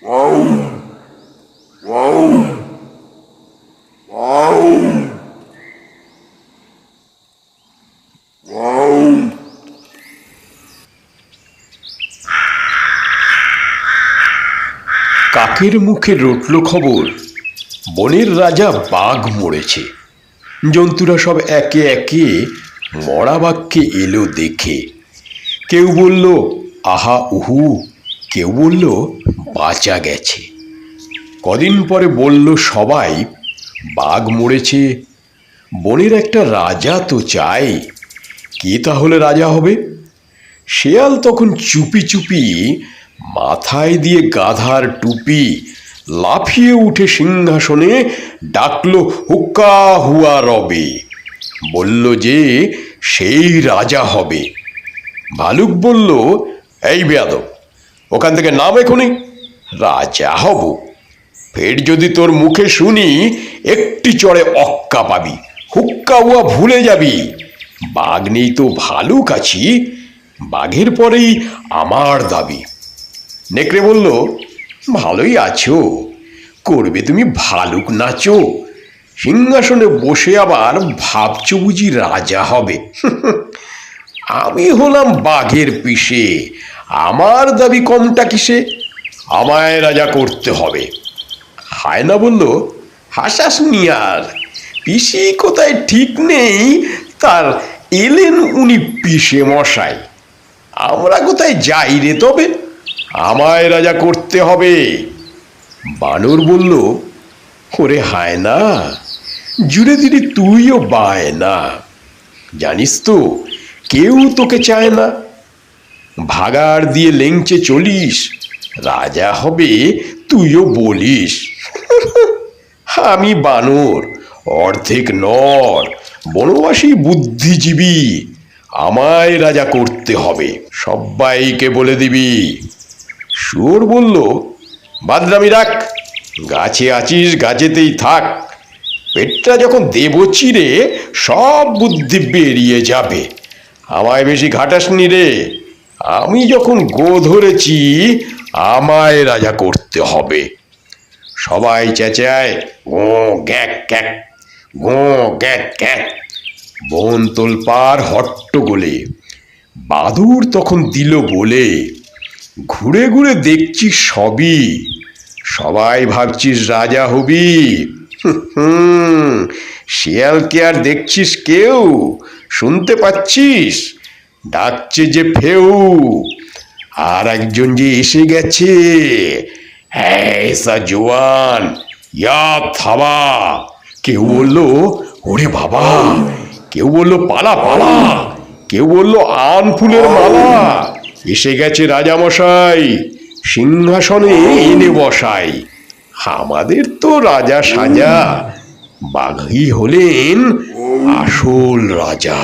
কাকের মুখে রটল খবর, বনের রাজা বাঘ মরেছে। জন্তুরা সব একে একে মরা বাঘকে এলো দেখে। কেউ বলল আহা উহু, কেউ বলল বাঁচা গেছে। কদিন পরে বলল সবাই, বাঘ মরেছে, বনের একটা রাজা তো চাই। কে তাহলে রাজা হবে? শেয়াল তখন চুপি চুপি মাথায় দিয়ে গাধার টুপি লাফিয়ে উঠে সিংহাসনে ডাকলো হুক্কা হুয়া রবে, বলল যে সেই রাজা হবে। ভালুক বলল, এই বেয়াদব, ওখান থেকে নাম এখনই, রাজা হব। ফের যদি তোর মুখে শুনি একটি চড়ে অক্কা পাবি, হুক্কা হুয়া ভুলে যাবি। বাঘ নেই তো ভালুক আছি, বাঘের পরেই আমার দাবি। নেকড়ে বলল, ভালোই আছো, করবে তুমি ভালুক নাচো, সিংহাসনে বসে আবার ভাবছো বুঝি রাজা হবে। আমি হলাম বাঘের পিসে, আমার দাবি কমটা কিসে, আমায় রাজা করতে হবে। হায়না বলল, হাসাস মিয়ার, পিসি কোথায় ঠিক নেই, তার এলেন উনি পিসে মশাই, আমরা কোথায় যাই রে তবে, আমায় রাজা করতে হবে। বানর বলল, ওরে হায়না, জুড়ে দিদি তুইও বায় না, জানিস তো কেউ তোকে চায় না, ভাগাড় দিয়ে লেংচে চলিস, রাজা হবে তুইও বলিস। আমি বানর, অর্ধেক নর, বনবাসী বুদ্ধিজীবী, আমায় রাজা করতে হবে, সবাইকে বলে দিবি। শুয়োর বলল, বাদরামি রাখ, গাছে আছিস গাছেতেই থাক, পেটটা যখন দেব চিরে সব বুদ্ধি বেরিয়ে যাবে, আমায় বেশি ঘাটাসনি রে, আমি যখন গো ধরেছি আমায় রাজা করতে হবে। সবাই চেঁচায়, গো গ্যাক গ্যাক, গো গ্যাক গ্যাক, বন তোলপাড় হট্টগোলে। বাদুর তখন দিল বলে, ঘুরে ঘুরে দেখছিস সবই, সবাই ভাবছিস রাজা হবি। শিয়ালকে আর দেখছিস কেউ, শুনতে পাচ্ছিস ডাকছে যে ফেউ, আর একজন যে এসে গেছে, হ্যাঁ জোয়ান, ইয়া থাবা। কেউ বললো ওরে বাবা, কেউ বললো পালা পালা, কেউ বললো আন ফুলের মালা, এসে গেছে রাজামশাই, সিংহাসনে এনে বসাই। আমাদের তো রাজা সাজা, বাঘই হলেন আসল রাজা।